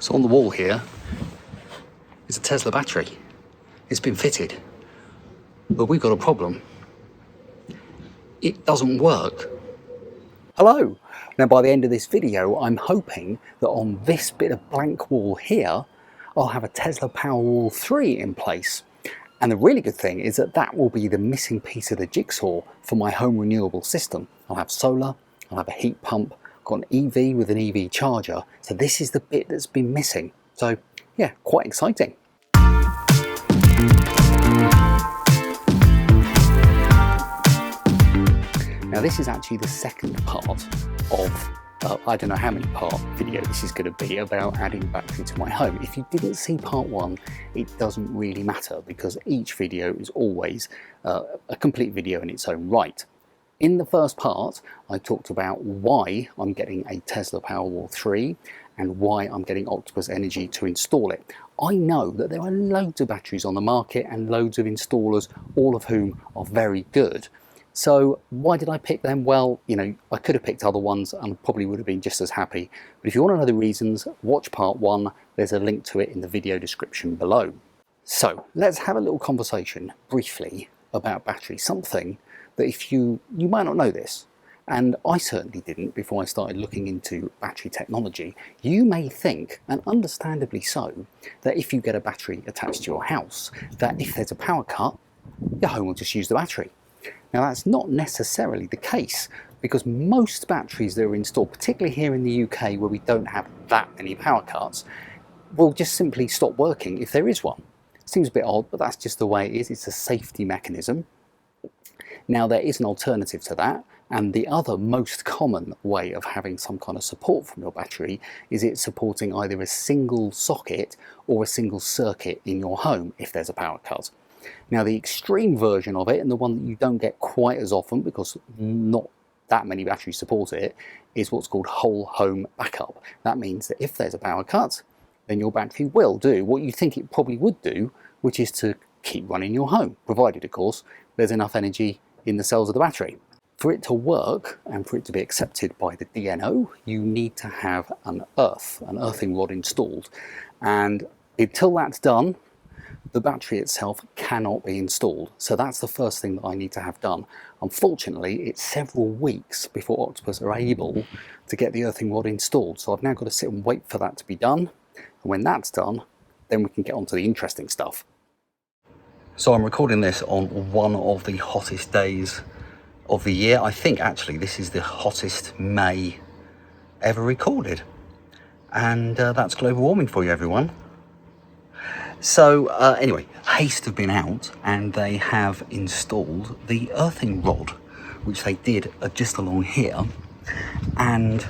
So on the wall here is a Tesla battery. It's been fitted, but we've got a problem. It doesn't work. Hello. Now by the end of this video, I'm hoping that on this bit of blank wall here, I'll have a Tesla Powerwall 3 in place. And the really good thing is that that will be the missing piece of the jigsaw for my home renewable system. I'll have solar, I'll have a heat pump, I've got an EV with an EV charger. So this is the bit that's been missing. So yeah, quite exciting. Now this is actually the second part of, I don't know how many part video this is going to be about adding battery to my home. If you didn't see part one, it doesn't really matter because each video is always a complete video in its own right. In the first part, I talked about why I'm getting a Tesla Powerwall 3 and why I'm getting Octopus Energy to install it. I know that there are loads of batteries on the market and loads of installers, all of whom are very good. So why did I pick them? Well, you know, I could have picked other ones and probably would have been just as happy. But if you want to know the reasons, watch part one. There's a link to it in the video description below. So let's have a little conversation briefly about battery, something that if you might not know this, and I certainly didn't before I started looking into battery technology. You may think, and understandably so, that if you get a battery attached to your house, that if there's a power cut, your home will just use the battery. Now that's not necessarily the case because most batteries that are installed, particularly here in the UK where we don't have that many power cuts, will just simply stop working if there is one. Seems a bit odd, but that's just the way it is. It's a safety mechanism. Now there is an alternative to that, and the other most common way of having some kind of support from your battery is it supporting either a single socket or a single circuit in your home if there's a power cut. Now the extreme version of it, and the one that you don't get quite as often because not that many batteries support it, is what's called whole home backup. That means that if there's a power cut, then your battery will do what you think it probably would do, which is to keep running your home, provided of course there's enough energy in the cells of the battery. For it to work and for it to be accepted by the DNO, you need to have an earthing rod installed, and until that's done, the battery itself cannot be installed. So that's the first thing that I need to have done. Unfortunately, it's several weeks before Octopus are able to get the earthing rod installed. So I've now got to sit and wait for that to be done. And when that's done, then we can get on to the interesting stuff. So I'm recording this on one of the hottest days of the year. I think actually this is the hottest May ever recorded. And that's global warming for you, everyone. So anyway, Haste have been out and they have installed the earthing rod, which they did just along here. And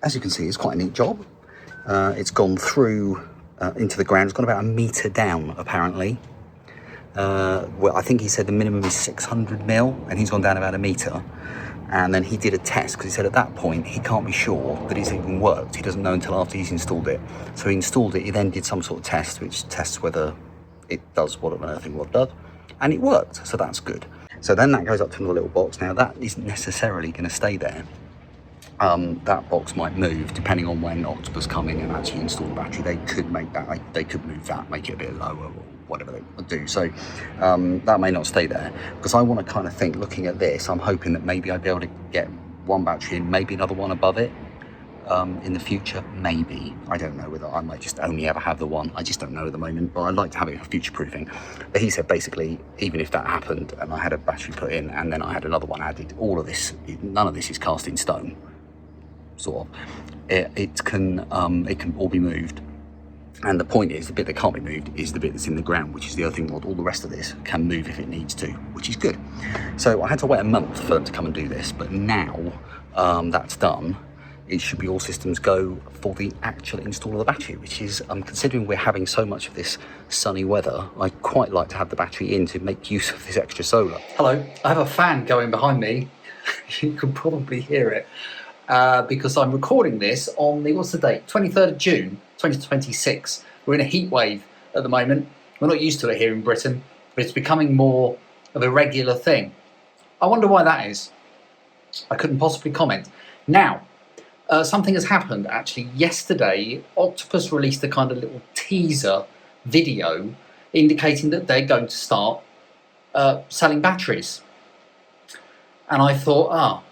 as you can see, it's quite a neat job. It's gone through into the ground. It's gone about a metre down, apparently. Well, I think he said the minimum is 600 mil, and he's gone down about a metre. And then he did a test because he said at that point he can't be sure that it's even worked. He doesn't know until after he's installed it. So he installed it, he then did some sort of test which tests whether it does what an earthing rod does, and it worked, so that's good. So then that goes up to another little box. Now that isn't necessarily going to stay there. That box might move depending on when Octopus come in and actually install the battery. They could make that, they could move that, make it a bit lower or whatever they would do. So that may not stay there because I want to kind of think, looking at this, I'm hoping that maybe I'd be able to get one battery in, maybe another one above it in the future, maybe. I don't know whether I might just only ever have the one. I just don't know at the moment, but I'd like to have it for future proofing. But he said basically, even if that happened and I had a battery put in and then I had another one added, all of this, none of this is cast in stone. Sort of, it can all be moved, and the point is the bit that can't be moved is the bit that's in the ground, which is the earthing rod. All the rest of this can move if it needs to, which is good. So I had to wait a month for them to come and do this, but now that's done, it should be all systems go for the actual install of the battery, which is, considering we're having so much of this sunny weather, I'd quite like to have the battery in to make use of this extra solar. Hello, I have a fan going behind me. You can probably hear it. Because I'm recording this on the, what's the date? 23rd of June, 2026. We're in a heat wave at the moment. We're not used to it here in Britain, but it's becoming more of a regular thing. I wonder why that is. I couldn't possibly comment. Now, something has happened actually. Yesterday, Octopus released a kind of little teaser video indicating that they're going to start selling batteries. And I thought,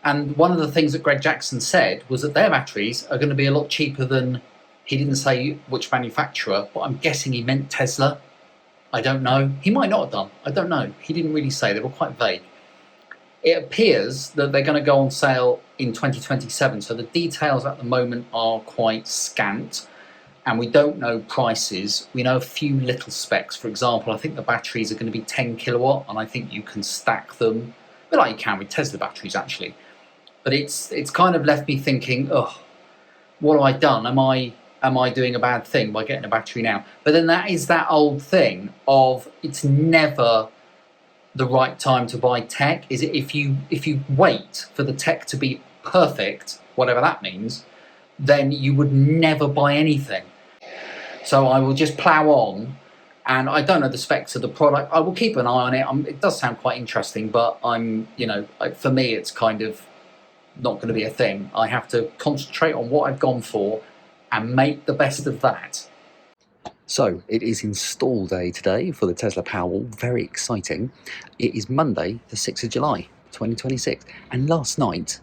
and one of the things that Greg Jackson said was that their batteries are going to be a lot cheaper than, he didn't say which manufacturer, but I'm guessing he meant Tesla. I don't know. He might not have done. I don't know. He didn't really say. They were quite vague. It appears that they're going to go on sale in 2027. So the details at the moment are quite scant. And we don't know prices. We know a few little specs. For example, I think the batteries are going to be 10 kilowatt, and I think you can stack them, a bit like you can with Tesla batteries actually. But it's kind of left me thinking, what have I done? Am I doing a bad thing by getting a battery now? But then that is that old thing of it's never the right time to buy tech. Is it if you wait for the tech to be perfect, whatever that means, then you would never buy anything. So I will just plow on, and I don't know the specs of the product. I will keep an eye on it. It does sound quite interesting, but for me, it's kind of not going to be a thing. I have to concentrate on what I've gone for and make the best of that. So it is install day today for the Tesla Powerwall. Very exciting. It is Monday, the 6th of July, 2026. And last night,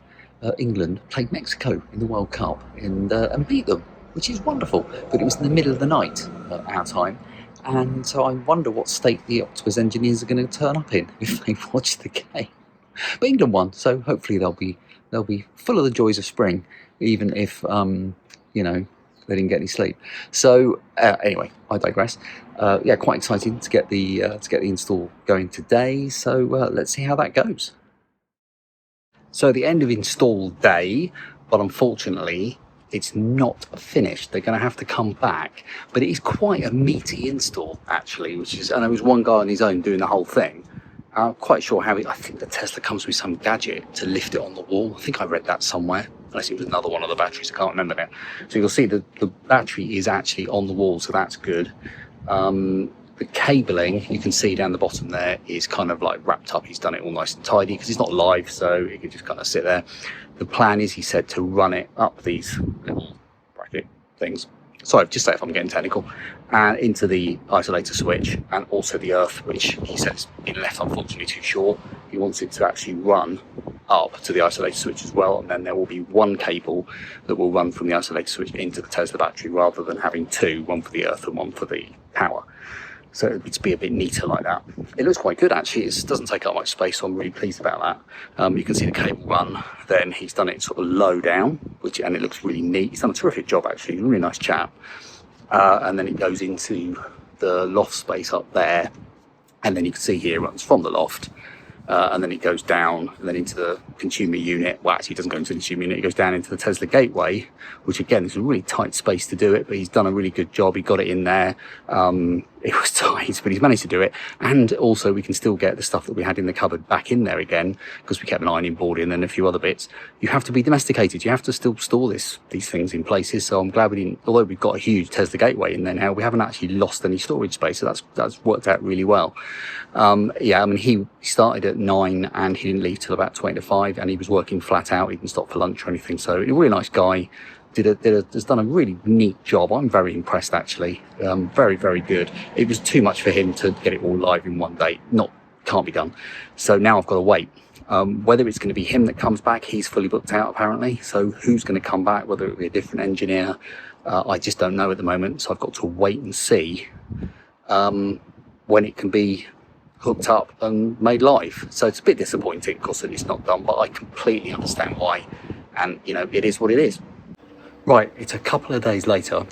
England played Mexico in the World Cup and beat them, which is wonderful. But it was in the middle of the night, our time. And so I wonder what state the Octopus engineers are going to turn up in if they watch the game. But England won, so hopefully they'll be full of the joys of spring, even if they didn't get any sleep. So anyway, I digress. Quite exciting to get the install going today. So let's see how that goes. So the end of install day, but unfortunately it's not finished. They're going to have to come back, but it is quite a meaty install actually, and there was one guy on his own doing the whole thing. I'm quite sure how I think the Tesla comes with some gadget to lift it on the wall. I think I read that somewhere, unless it was another one of the batteries, I can't remember now. So you'll see the battery is actually on the wall, so that's good. The cabling, you can see down the bottom there, is kind of like wrapped up. He's done it all nice and tidy because it's not live, so it can just kind of sit there. The plan is, he said, to run it up these little bracket things. Sorry, just say if I'm getting technical. And into the isolator switch, and also the earth, which he said has been left unfortunately too short. He wants it to actually run up to the isolator switch as well, and then there will be one cable that will run from the isolator switch into the Tesla battery, rather than having two, one for the earth and one for the power. So it'd be a bit neater like that. It looks quite good actually. It doesn't take up much space, so I'm really pleased about that. You can see the cable run. Then he's done it sort of low down, and it looks really neat. He's done a terrific job actually. He's a really nice chap. And then it goes into the loft space up there, and then you can see here it runs from the loft, and then it goes down and then into the consumer unit. Well, actually it doesn't go into the consumer unit, it goes down into the Tesla Gateway, which again is a really tight space to do it, but he's done a really good job. He got it in there. It was tight, but he's managed to do it. And also we can still get the stuff that we had in the cupboard back in there again, because we kept an ironing board in and a few other bits. You have to be domesticated. You have to still store these things in places. So I'm glad we didn't, although we've got a huge Tesla Gateway in there now, we haven't actually lost any storage space. So that's worked out really well. He started at 9 and he didn't leave till about 20 to 5, and he was working flat out. He didn't stop for lunch or anything. So a really nice guy. Has done a really neat job. I'm very impressed actually. Very, very good. It was too much for him to get it all live in one day. Can't be done. So now I've got to wait. Whether it's going to be him that comes back, he's fully booked out apparently. So who's going to come back, whether it be a different engineer, I just don't know at the moment. So I've got to wait and see when it can be hooked up and made live. So it's a bit disappointing, of course, that it's not done, but I completely understand why. And it is what it is. Right, it's a couple of days later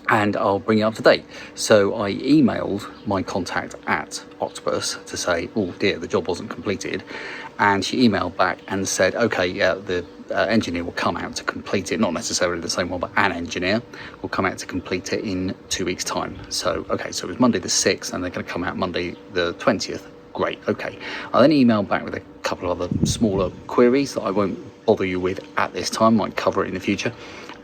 and I'll bring you up to date. So I emailed my contact at Octopus to say, oh dear, the job wasn't completed. And she emailed back and said, okay, yeah, the engineer will come out to complete it. Not necessarily the same one, but an engineer will come out to complete it in 2 weeks' time. So, okay, so it was Monday the 6th and they're going to come out Monday the 20th. Great, okay. I then emailed back with a couple of other smaller queries that I won't bother you with at this time, might cover it in the future.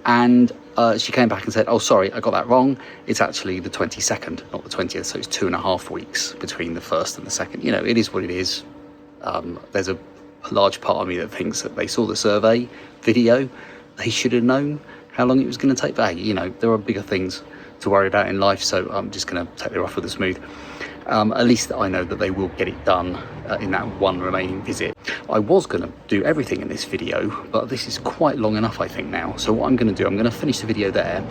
And she came back and said, oh, sorry, I got that wrong. It's actually the 22nd, not the 20th. So it's 2.5 weeks between the first and the second. It is what it is. There's a a large part of me that thinks that they saw the survey video, they should have known how long it was going to take. But hey, you know, there are bigger things to worry about in life, so I'm just going to take the rough with the smooth. At least I know that they will get it done in that one remaining visit. I was going to do everything in this video, but this is quite long enough, I think, now. So what I'm going to do, I'm going to finish the video there,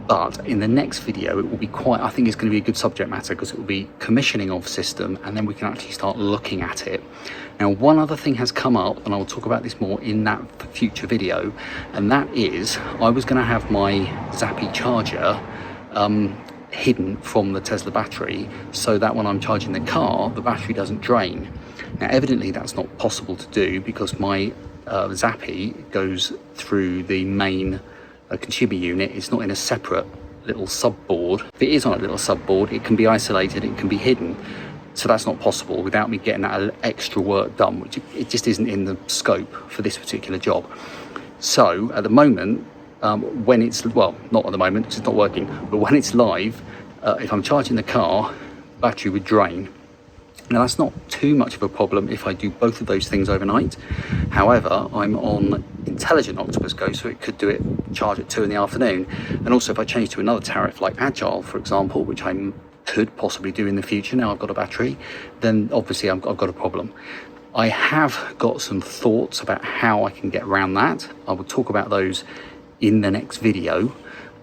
but in the next video it will be quite, I think it's going to be a good subject matter, because it will be commissioning of system, and then we can actually start looking at it. Now, one other thing has come up, and I will talk about this more in that future video, and that is I was going to have my Zappy charger hidden from the Tesla battery, so that when I'm charging the car, the battery doesn't drain. Now, evidently that's not possible to do, because my Zappy goes through the main consumer unit. It's not in a separate little subboard. If it is on a little subboard, it can be isolated, it can be hidden. So that's not possible without me getting that extra work done, which it just isn't in the scope for this particular job. So at the moment, when it's, well, not at the moment because it's not working, but when it's live, if I'm charging the car, the battery would drain. Now, that's not too much of a problem if I do both of those things overnight. However, I'm on intelligent Octopus Go, so it could do it, charge at 2 in the afternoon. And also if I change to another tariff like Agile, for example, which I could possibly do in the future, now I've got a battery, then obviously I've got a problem. I have got some thoughts about how I can get around that. I will talk about those in the next video,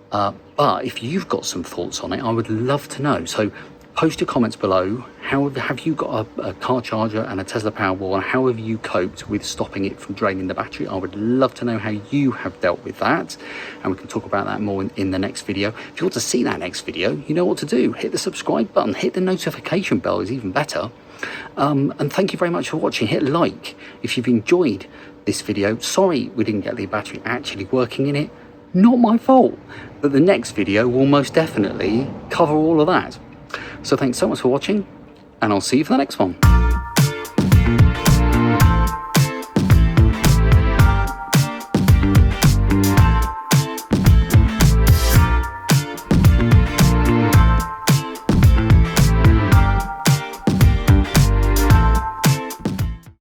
but if you've got some thoughts on it, I would love to know. So post your comments below. How have you got a car charger and a Tesla Powerwall, and how have you coped with stopping it from draining the battery? I would love to know how you have dealt with that, and we can talk about that more in the next video. If you want to see that next video, you know what to do. Hit the subscribe button, hit the notification bell is even better. And thank you very much for watching. Hit like if you've enjoyed this video. Sorry we didn't get the battery actually working in it. Not my fault, but the next video will most definitely cover all of that. So thanks so much for watching, and I'll see you for the next one.